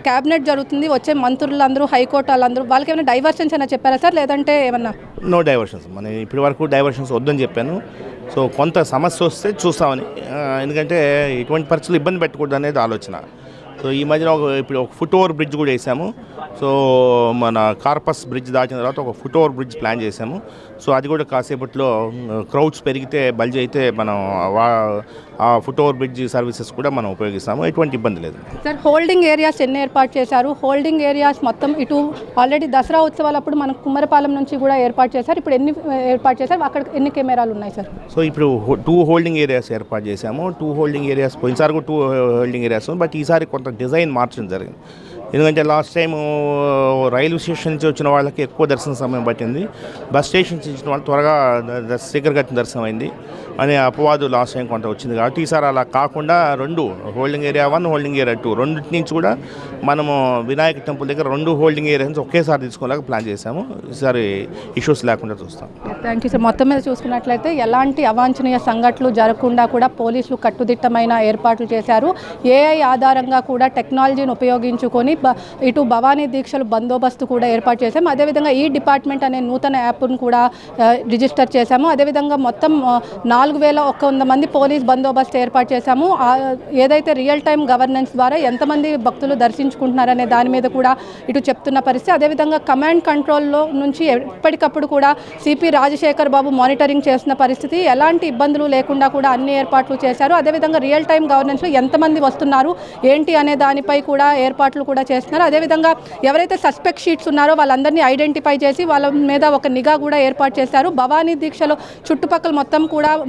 క్యాబినెట్ జరుగుతుంది, వచ్చే మంత్రులందరూ హైకోర్టు వాళ్ళందరూ వాళ్ళకి ఏమైనా డైవర్షన్స్ అయినా చెప్పారా సార్, లేదంటే ఏమన్నా? No diversions. మనం ఇప్పటి వరకు డైవర్షన్స్ వద్దని చెప్పాను. సో కొంత సమస్య వస్తే చూస్తామని, ఎందుకంటే ఇటువంటి పరిస్థితులు ఇబ్బంది పెట్టకూడదు అనేది ఆలోచన. సో ఈ మధ్యన ఇప్పుడు ఒక ఫుట్ ఓవర్ బ్రిడ్జ్ కూడా వేసాము. సో మన కార్పస్ బ్రిడ్జ్ దాటిన తర్వాత ఒక ఫుట్ ఓవర్ బ్రిడ్జ్ ప్లాన్ చేసాము. సో అది కూడా కాసేపట్లో క్రౌడ్స్ పెరిగితే బల్జ్ అయితే మనం ఆ ఫుట్ ఓవర్ బ్రిడ్జ్ సర్వీసెస్ కూడా మనం ఉపయోగిస్తాము. ఎటువంటి ఇబ్బంది లేదు. సార్ హోల్డింగ్ ఏరియాస్ ఎన్ని ఏర్పాటు చేశారు? హోల్డింగ్ ఏరియాస్ మొత్తం ఇటు ఆల్రెడీ దసరా ఉత్సవాలప్పుడు మనం కుమ్మరపాలెం నుంచి కూడా ఏర్పాటు చేశారు. ఇప్పుడు ఎన్ని ఏర్పాటు చేశారు? అక్కడ ఎన్ని కెమెరాలు ఉన్నాయి సార్? సో ఇప్పుడు 2 హోల్డింగ్ ఏరియాస్ ఏర్పాటు చేశాము. 2 హోల్డింగ్ ఏరియాస్ పోయినసారి కూడా 2 హోల్డింగ్ ఏరియాస్, బట్ ఈసారి కొంత డిజైన్ మార్చడం జరిగింది. ఎందుకంటే లాస్ట్ టైం రైల్వే స్టేషన్ నుంచి వచ్చిన వాళ్ళకి ఎక్కువ దర్శన సమయం పట్టింది, బస్ స్టేషన్ నుంచి వచ్చిన వాళ్ళు త్వరగా శీఘ్రగతిన దర్శనం అయింది అనే అపవాదు లాస్ట్ టైం కొంత వచ్చింది. కాబట్టి ఈసారి అలా కాకుండా 2 హోల్డింగ్ ఏరియా 1, హోల్డింగ్ ఏరియా 2 రెండింటి నుంచి కూడా మనము వినాయక టెంపుల్ దగ్గర 2 హోల్డింగ్ ఏరియాస్ ఒకేసారి తీసుకోలేక ప్లాన్ చేశాము. ఈసారి ఇష్యూస్ లేకుండా చూస్తాం. Thank you sir. మొత్తం మీద చూసుకున్నట్లయితే ఎలాంటి అవాంఛనీయ సంఘటనలు జరగకుండా కూడా పోలీసులు కట్టుదిట్టమైన ఏర్పాట్లు చేశారు. ఏఐ ఆధారంగా కూడా టెక్నాలజీని ఉపయోగించుకొని ఇటు భవానీ దీక్షలు బందోబస్తు కూడా ఏర్పాటు చేశాము. అదేవిధంగా ఈ డిపార్ట్మెంట్ అనే నూతన యాప్ను కూడా రిజిస్టర్ చేశాము. అదేవిధంగా మొత్తం 4100 మంది పోలీస్ బందోబస్తు ఏర్పాటు చేశాము. ఏదైతే రియల్ టైం గవర్నెన్స్ ద్వారా ఎంతమంది భక్తులు దర్శించుకుంటున్నారనే దాని మీద కూడా ఇటు చెప్తున్న పరిస్థితి. అదేవిధంగా కమాండ్ కంట్రోల్లో నుంచి ఎప్పటికప్పుడు కూడా సిపి రాజశేఖర్ బాబు మానిటరింగ్ చేస్తున్న పరిస్థితి. ఎలాంటి ఇబ్బందులు లేకుండా కూడా అన్ని ఏర్పాట్లు చేశారు. అదేవిధంగా రియల్ టైం గవర్నెన్స్లో ఎంతమంది వస్తున్నారు ఏంటి అనే దానిపై కూడా ఏర్పాట్లు కూడా చేస్తున్నారు. అదేవిధంగా ఎవరైతే సస్పెక్ట్ షీట్స్ ఉన్నారో వాళ్ళందరినీ ఐడెంటిఫై చేసి వాళ్ళ మీద ఒక నిఘా కూడా ఏర్పాటు చేశారు. భవానీ దీక్షలో చుట్టుపక్కల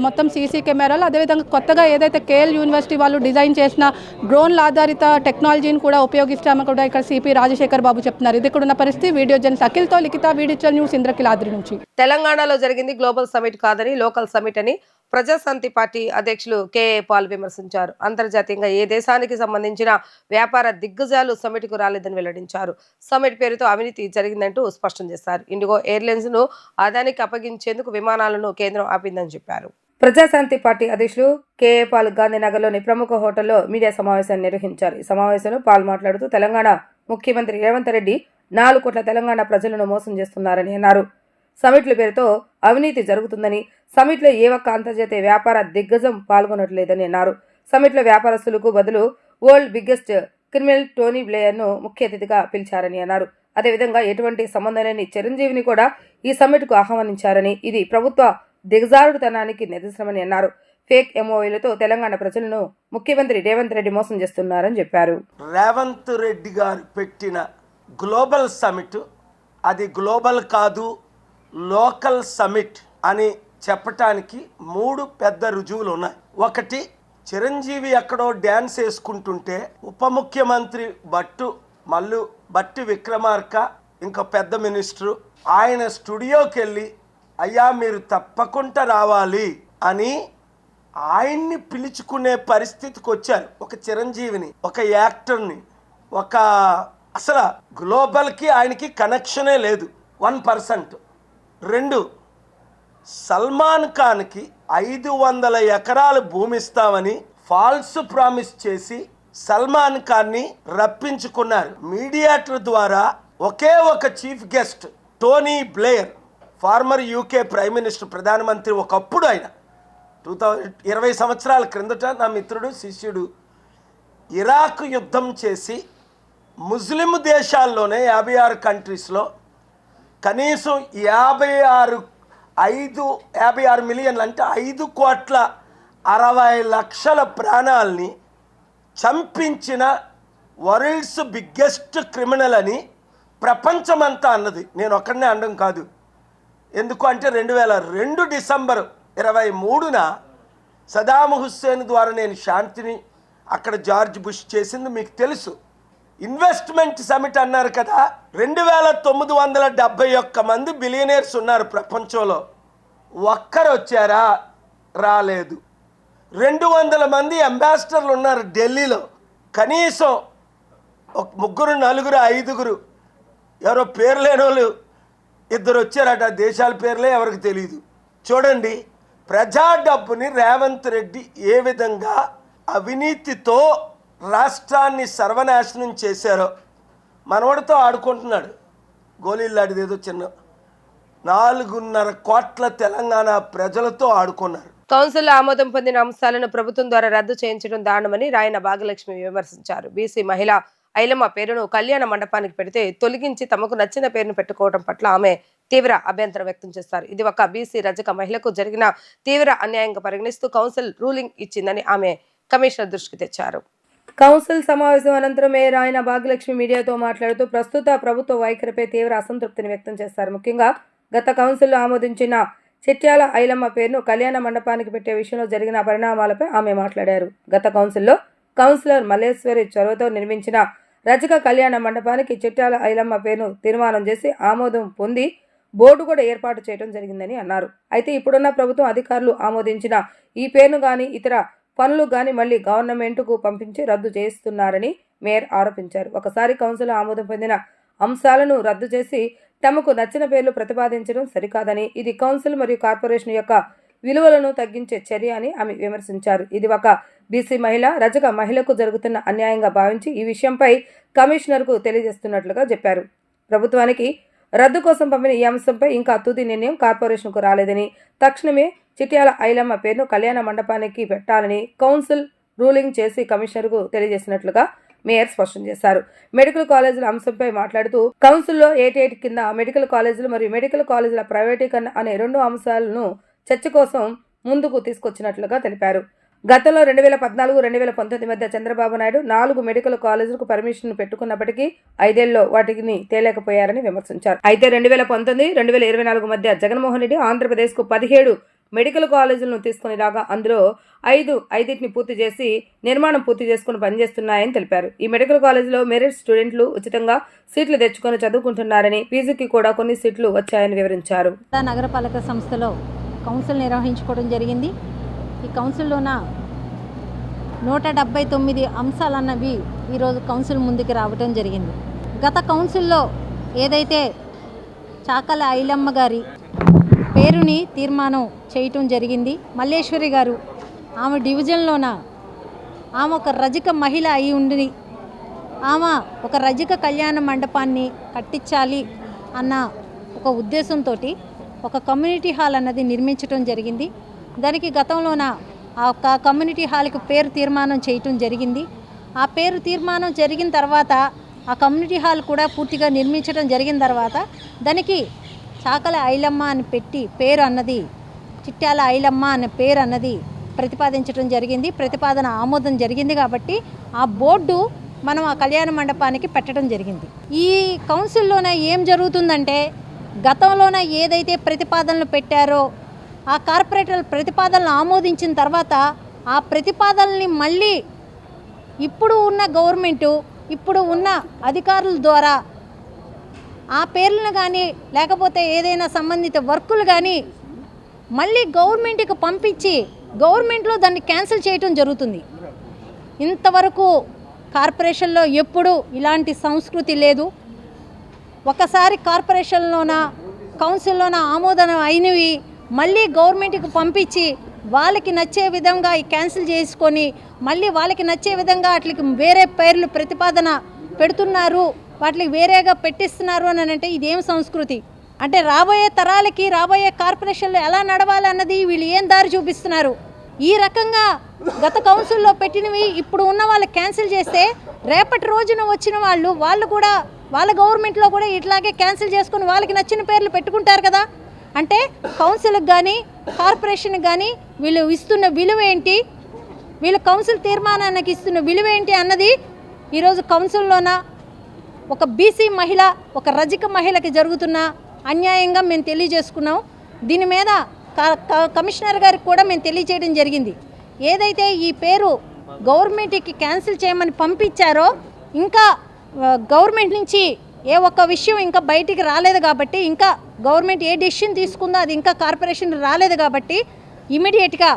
మొత్తం సీసీ కెమెరాలు, అదేవిధంగా కొత్తగా ఏదైతే కేఎల్ యూనివర్సిటీ వాళ్ళు డిజైన్ చేసిన డ్రోన్ల ఆధారిత టెక్నాలజీని కూడా ఉపయోగిస్తామని కూడా ఇక్కడ సిపి రాజశేఖర్ బాబు చెప్తున్నారు. ఇది ఇక్కడ ఉన్న పరిస్థితి. వీడియో జర్నలిస్ట్ అఖిల్తో లిఖిత, వీడియో న్యూస్, ఇంద్రకిలాద్రి నుంచి. తెలంగాణలో జరిగింది గ్లోబల్ సమిట్ కాదని లోకల్ సమిట్ అని ప్రజాశాంతి పార్టీ అధ్యక్షులు కేఏ పాల్ విమర్శించారు. అంతర్జాతీయంగా ఏ దేశానికి సంబంధించిన వ్యాపార దిగ్గజాలు సమిట్కు రాలేదని వెల్లడించారు. సమిట్ పేరుతో అవినీతి జరిగిందంటూ స్పష్టం చేశారు. ఇండిగో ఎయిర్లైన్స్ ను అదానికి అప్పగించేందుకు విమానాలను కేంద్రం ఆపిందని చెప్పారు. ప్రజాశాంతి పార్టీ అధ్యక్షులు కేఏ పాల్ గాంధీనగర్లోని ప్రముఖ హోటల్లో మీడియా సమావేశాన్ని నిర్వహించారు. ఈ సమావేశంలో పాల్ మాట్లాడుతూ తెలంగాణ ముఖ్యమంత్రి రేవంత్ రెడ్డి 4 కోట్ల తెలంగాణ ప్రజలను మోసం చేస్తున్నారని అన్నారు. సమిట్ల పేరుతో అవినీతి జరుగుతుందని, సమిట్లో ఏ ఒక్క అంతర్జాతీయ వ్యాపార దిగ్గజం పాల్గొనట్లేదని అన్నారు. సమిట్లో వ్యాపారస్తులకు బదులు వరల్డ్ బిగ్గెస్ట్ క్రిమినల్ టోనీ బ్లేయర్ను ముఖ్య అతిథిగా పిలిచారని అన్నారు. అదేవిధంగా ఎటువంటి సంబంధం లేని చిరంజీవిని కూడా ఈ సమిట్కు ఆహ్వానించారని, ఇది ప్రభుత్వ దిగజారుడుతనానికి నిదర్శనమని అన్నారు. ఫేక్ ఎంఓఏలతో తెలంగాణ ప్రజలను ముఖ్యమంత్రి రేవంత్ రెడ్డి మోసం చేస్తున్నారని చెప్పారు. రేవంత్ రెడ్డి గారు పెట్టిన గ్లోబల్ సమిట్ అది గ్లోబల్ కాదు, లోకల్ సమిట్ అని చెప్పటానికి 3 పెద్ద రుజువులు ఉన్నాయి. ఒకటి, చిరంజీవి ఎక్కడో డ్యాన్స్ వేసుకుంటుంటే ఉప ముఖ్యమంత్రి బట్టి విక్రమార్క ఇంకో పెద్ద మినిస్టరు ఆయన స్టూడియోకి వెళ్ళి అయ్యా మీరు తప్పకుండా రావాలి అని ఆయన్ని పిలుచుకునే పరిస్థితికి వచ్చారు. ఒక చిరంజీవిని, ఒక యాక్టర్ని, అసలు గ్లోబల్కి ఆయనకి కనెక్షనే లేదు 1%. 2, సల్మాన్ ఖాన్కి 500 ఎకరాలు భూమి ఇస్తామని ఫాల్స్ ప్రామిస్ చేసి సల్మాన్ ఖాన్ని రప్పించుకున్నారు. మీడియేటర్ ద్వారా ఒకే ఒక chief guest Tony Blair, former UK prime minister, ప్రధానమంత్రి ఒకప్పుడు ఆయన 20 సంవత్సరాల క్రిందట నా మిత్రుడు శిష్యుడు ఇరాక్ యుద్ధం చేసి ముస్లిం దేశాల్లోనే 56 కంట్రీస్లో కనీసం 56 మిలియన్లు అంటే 5,60,00,000 ప్రాణాలని చంపించిన వరల్డ్స్ బిగ్గెస్ట్ క్రిమినల్ అని ప్రపంచమంతా అన్నది. నేను ఒక్కడనే అనడం కాదు. ఎందుకు అంటే 2002 డిసెంబర్ 23న సదాం హుస్సేన్ ద్వారా నేను శాంతిని అక్కడ జార్జ్ బుష్ చేసింది మీకు తెలుసు. ఇన్వెస్ట్మెంట్ సమిట్ అన్నారు కదా, 2971 మంది బిలియనీర్స్ ఉన్నారు ప్రపంచంలో. ఒక్కరు వచ్చారా? రాలేదు. 200 మంది అంబాసిడర్లు ఉన్నారు ఢిల్లీలో. కనీసం ఒక 3, 4, 5 ఎవరో పేరు లేని వాళ్ళు 2 వచ్చారట. దేశాల పేర్లే ఎవరికి తెలియదు. చూడండి, ప్రజా డబ్బుని రేవంత్ రెడ్డి ఏ విధంగా అవినీతితో రాష్ట్రాన్ని సర్వనాశనం చేశారో. మనవడితో ఆడుకుంటున్నాడు, గోళీలాడిది ఏదో చిన్న 4.5 కోట్ల తెలంగాణ ప్రజలతో ఆడుకున్నారు. కౌన్సిల్లో ఆమోదం పొందిన అంశాలను ప్రభుత్వం ద్వారా రద్దు చేయించడం దారుణమని రాయన భాగ్యలక్ష్మి విమర్శించారు. బీసీ మహిళ ఐలమ్మ పేరును కళ్యాణ మండపానికి పెడితే తొలగించి తమకు నచ్చిన పేరును పెట్టుకోవడం పట్ల ఆమె తీవ్ర అభ్యంతరం వ్యక్తం చేస్తారు. ఇది ఒక బీసీ రజక మహిళకు జరిగిన తీవ్ర అన్యాయంగా పరిగణిస్తూ కౌన్సిల్ రూలింగ్ ఇచ్చిందని ఆమె కమిషనర్ దృష్టికి తెచ్చారు. కౌన్సిల్ సమావేశం అనంతరం మేయర్ రాయన భాగ్యలక్ష్మి మీడియాతో మాట్లాడుతూ ప్రస్తుత ప్రభుత్వ వైఖరిపై తీవ్ర అసంతృప్తిని వ్యక్తం చేశారు. ముఖ్యంగా గత కౌన్సిల్లో ఆమోదించిన చిట్యాల ఐలమ్మ పేరును కళ్యాణ మండపానికి పెట్టే విషయంలో జరిగిన పరిణామాలపై ఆమె మాట్లాడారు. గత కౌన్సిల్లో కౌన్సిలర్ మల్లేశ్వరి చొరవతో నిర్మించిన రజక కళ్యాణ మండపానికి చిట్యాల ఐలమ్మ పేరును తీర్మానం చేసి ఆమోదం పొంది బోర్డు కూడా ఏర్పాటు చేయడం జరిగిందని అన్నారు. అయితే ఇప్పుడున్న ప్రభుత్వం అధికారులు ఆమోదించిన ఈ పేరును గాని ఇతర పనులు గాని మళ్లీ గవర్నమెంట్కు పంపించి రద్దు చేస్తున్నారని మేయర్ ఆరోపించారు. ఒకసారి కౌన్సిల్ ఆమోదం పొందిన అంశాలను రద్దు చేసి తమకు నచ్చిన పేర్లు ప్రతిపాదించడం సరికాదని, ఇది కౌన్సిల్ మరియు కార్పొరేషన్ యొక్క విలువలను తగ్గించే చర్య అని ఆమె విమర్శించారు. ఇది ఒక బీసీ మహిళ రజక మహిళకు జరుగుతున్న అన్యాయంగా భావించి ఈ విషయంపై కమిషనర్కు తెలియజేస్తున్నట్లుగా చెప్పారు. ప్రభుత్వానికి రద్దు కోసం పంపిన ఈ అంశంపై ఇంకా తుది నిర్ణయం కార్పొరేషన్కు రాలేదని, తక్షణమే చిట్యాల ఐలమ్మ పేరును కళ్యాణ మండపానికి పెట్టాలని కౌన్సిల్ రూలింగ్ చేసి కమిషనర్కు తెలియజేసినట్లుగా మేయర్ స్పష్టం చేశారు. మెడికల్ కాలేజీల అంశంపై మాట్లాడుతూ కౌన్సిల్లో 88 కింద మెడికల్ కాలేజీలు మరియు మెడికల్ కాలేజీల ప్రైవేటీకరణ అనే 2 అంశాలను చర్చ కోసం ముందుకు తీసుకొచ్చినట్లుగా తెలిపారు. గతంలో 2014, 2019 మధ్య చంద్రబాబు నాయుడు 4 మెడికల్ కాలేజీలకు పర్మిషన్ పెట్టుకున్నప్పటికీ 5 ఏళ్లలో వాటిని తేలేకపోయారని విమర్శించారు. అయితే 2019, 2024 మధ్య జగన్మోహన్ రెడ్డి ఆంధ్రప్రదేశ్కు 17 మెడికల్ కాలేజీలను తీసుకుని రాగా అందులో 5 పూర్తి చేసి నిర్మాణం పూర్తి చేసుకుని పనిచేస్తున్నాయని తెలిపారు. ఈ మెడికల్ కాలేజీలో మెరిట్ స్టూడెంట్లు ఉచితంగా సీట్లు తెచ్చుకొని చదువుకుంటున్నారని, పీజీకి కూడా కొన్ని సీట్లు వచ్చాయని వివరించారు. నగరపాలక సంస్థలో కౌన్సిల్ నిర్వహించుకోవడం జరిగింది. ఈ కౌన్సిల్లోన 179 అంశాలన్నవి ఈరోజు కౌన్సిల్ ముందుకు రావడం జరిగింది. గత కౌన్సిల్లో ఏదైతే చాకల ఐలమ్మ గారి పేరుని తీర్మానం చేయటం జరిగింది, మల్లేశ్వరి గారు ఆమె డివిజన్లోన ఆమె ఒక రజక మహిళ అయి ఉండి ఆమె ఒక రజక కళ్యాణ మండపాన్ని కట్టించాలి అన్న ఒక ఉద్దేశంతో ఒక కమ్యూనిటీ హాల్ అన్నది నిర్మించడం జరిగింది. దానికి గతంలోన ఆ కమ్యూనిటీ హాల్కి పేరు తీర్మానం చేయటం జరిగింది. ఆ పేరు తీర్మానం జరిగిన తర్వాత ఆ కమ్యూనిటీ హాల్ కూడా పూర్తిగా నిర్మించడం జరిగిన తర్వాత దానికి చాకల ఐలమ్మ అని పెట్టి పేరు అన్నది చిట్యాల ఐలమ్మ అనే పేరు అన్నది ప్రతిపాదించడం జరిగింది. ప్రతిపాదన ఆమోదం జరిగింది కాబట్టి ఆ బోర్డు మనం ఆ కళ్యాణ మండపానికి పెట్టడం జరిగింది. ఈ కౌన్సిల్లోనే ఏం జరుగుతుందంటే గతంలోన ఏదైతే ప్రతిపాదనలు పెట్టారో ఆ కార్పొరేటర్ ప్రతిపాదనలు ఆమోదించిన తర్వాత ఆ ప్రతిపాదనల్ని మళ్ళీ ఇప్పుడు ఉన్న గవర్నమెంటు ఇప్పుడు ఉన్న అధికారుల ద్వారా ఆ పేర్లను కానీ లేకపోతే ఏదైనా సంబంధిత వర్కులు కానీ మళ్ళీ గవర్నమెంట్కి పంపించి గవర్నమెంట్లో దాన్ని క్యాన్సిల్ చేయటం జరుగుతుంది. ఇంతవరకు కార్పొరేషన్లో ఎప్పుడూ ఇలాంటి సంస్కృతి లేదు. ఒకసారి కార్పొరేషన్లోన కౌన్సిల్లోన ఆమోదన అయినవి మళ్ళీ గవర్నమెంట్కి పంపించి వాళ్ళకి నచ్చే విధంగా క్యాన్సిల్ చేసుకొని మళ్ళీ వాళ్ళకి నచ్చే విధంగా వాటికి వేరే పేర్లు ప్రతిపాదన పెడుతున్నారు, వాటికి వేరేగా పెట్టిస్తున్నారు అని అంటే ఇదేం సంస్కృతి? అంటే రాబోయే తరాలకి రాబోయే కార్పొరేషన్లు ఎలా నడవాలన్నది వీళ్ళు ఏం దారి చూపిస్తున్నారు? ఈ రకంగా గత కౌన్సిల్లో పెట్టినవి ఇప్పుడు ఉన్న వాళ్ళు క్యాన్సిల్ చేస్తే రేపటి రోజున వచ్చిన వాళ్ళు కూడా వాళ్ళ గవర్నమెంట్లో కూడా ఇట్లాగే క్యాన్సిల్ చేసుకొని వాళ్ళకి నచ్చిన పేర్లు పెట్టుకుంటారు కదా. అంటే కౌన్సిల్కి కానీ కార్పొరేషన్కి కానీ వీళ్ళు ఇస్తున్న విలువ ఏంటి, వీళ్ళు కౌన్సిల్ తీర్మానానికి ఇస్తున్న విలువ ఏంటి అన్నది ఈరోజు కౌన్సిల్లోన ఒక బీసీ మహిళ ఒక రజక మహిళకి జరుగుతున్న అన్యాయంగా మేము తెలియజేసుకున్నాం. దీని మీద కమిషనర్ గారికి కూడా మేము తెలియజేయడం జరిగింది. ఏదైతే ఈ పేరు గవర్నమెంట్కి క్యాన్సిల్ చేయమని పంపించారో ఇంకా గవర్నమెంట్ నుంచి ఏ ఒక్క విషయం ఇంకా బయటికి రాలేదు కాబట్టి, ఇంకా గవర్నమెంట్ ఏ డెసిషన్ తీసుకుందో అది ఇంకా కార్పొరేషన్ రాలేదు కాబట్టి ఇమీడియట్గా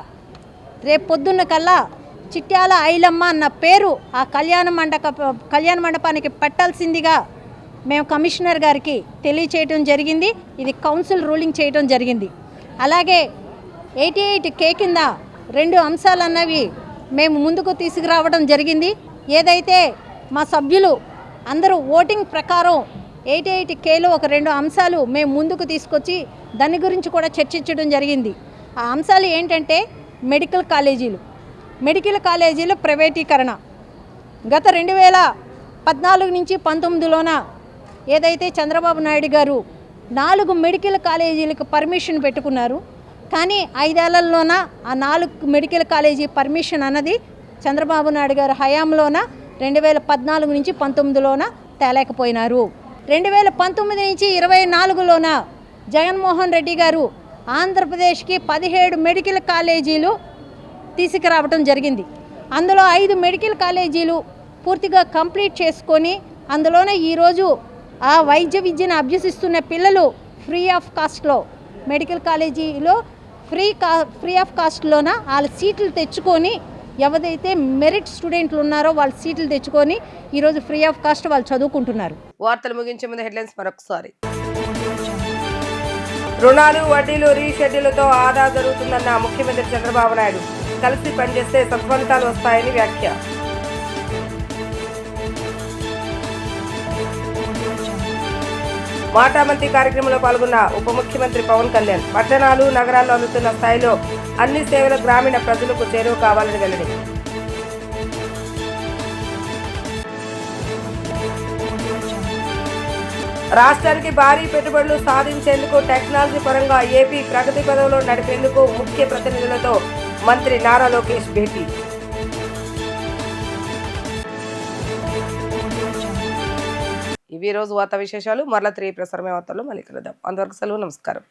రేపు పొద్దున్న కల్లా చిట్యాల ఐలమ్మ అన్న పేరు ఆ కళ్యాణ మండపానికి పెట్టాల్సిందిగా మేము కమిషనర్ గారికి తెలియచేయటం జరిగింది. ఇది కౌన్సిల్ రూలింగ్ చేయటం జరిగింది. అలాగే 88K కింద 2 అంశాలు అన్నవి మేము ముందుకు తీసుకురావడం జరిగింది. ఏదైతే మా సభ్యులు అందరూ ఓటింగ్ ప్రకారం 88Kలో ఒక 2 అంశాలు మేము ముందుకు తీసుకొచ్చి దాని గురించి కూడా చర్చించడం జరిగింది. ఆ అంశాలు ఏంటంటే మెడికల్ కాలేజీలు ప్రైవేటీకరణ. గత 2014 నుంచి 19లోన ఏదైతే చంద్రబాబు నాయుడు గారు 4 మెడికల్ కాలేజీలకు పర్మిషన్ పెట్టుకున్నారు. కానీ 5 ఏళ్లలోన ఆ 4 మెడికల్ కాలేజీ పర్మిషన్ అన్నది చంద్రబాబు నాయుడు గారు హయాంలోన 2014 నుంచి 19లోన తేలేకపోయినారు. 2019 నుంచి 24లోన జగన్మోహన్ రెడ్డి గారు ఆంధ్రప్రదేశ్కి 17 మెడికల్ కాలేజీలు తీసుకురావడం జరిగింది. అందులో 5 మెడికల్ కాలేజీలు పూర్తిగా కంప్లీట్ చేసుకొని అందులోనే ఈరోజు ఆ వైద్య విద్యను అభ్యసిస్తున్న పిల్లలు ఫ్రీ ఆఫ్ కాస్ట్లో మెడికల్ కాలేజీలో ఫ్రీ ఆఫ్ కాస్ట్లోన వాళ్ళ సీట్లు తెచ్చుకొని ఎవరైతే మెరిట్ స్టూడెంట్లు ఉన్నారో వాళ్ళ సీట్లు తెచ్చుకొని ఈరోజు ఫ్రీ ఆఫ్ కాస్ట్ వాళ్ళు చదువుకుంటున్నారు. వార్తలు ముగించే ముందు హెడ్లైన్స్ మరొకసారి. రుణాలు వడ్డీలు రీషెడ్యూల్తో ఆదా జరుగుతుందన్న ముఖ్యమంత్రి చంద్రబాబు నాయుడు. కలిసి పనిచేస్తే సత్ఫలితాలు వస్తాయని వ్యాఖ్య. మాటామంతి కార్యక్రమంలో పాల్గొన్న ఉప ముఖ్యమంత్రి పవన్ కళ్యాణ్. పట్టణాలు నగరాల్లో అందుతున్న స్థాయిలో అన్ని సేవలు గ్రామీణ ప్రజలకు చేరువ కావాలని వెల్లడి. రాష్ట్రానికి భారీ పెట్టుబడులు సాధించేందుకు టెక్నాలజీ పరంగా ఏపీ ప్రగతి పథంలో నడిపేందుకు ముఖ్య ప్రతినిధులతో మంత్రి నారా లోకేష్ భేటీ. ఇవి రోజు వార్తా విశేషాలు. మరలా 3 ప్రసారమే వార్తల్లో మళ్ళీ కలుద్దాం. అంతవరకు సెలవు. నమస్కారం.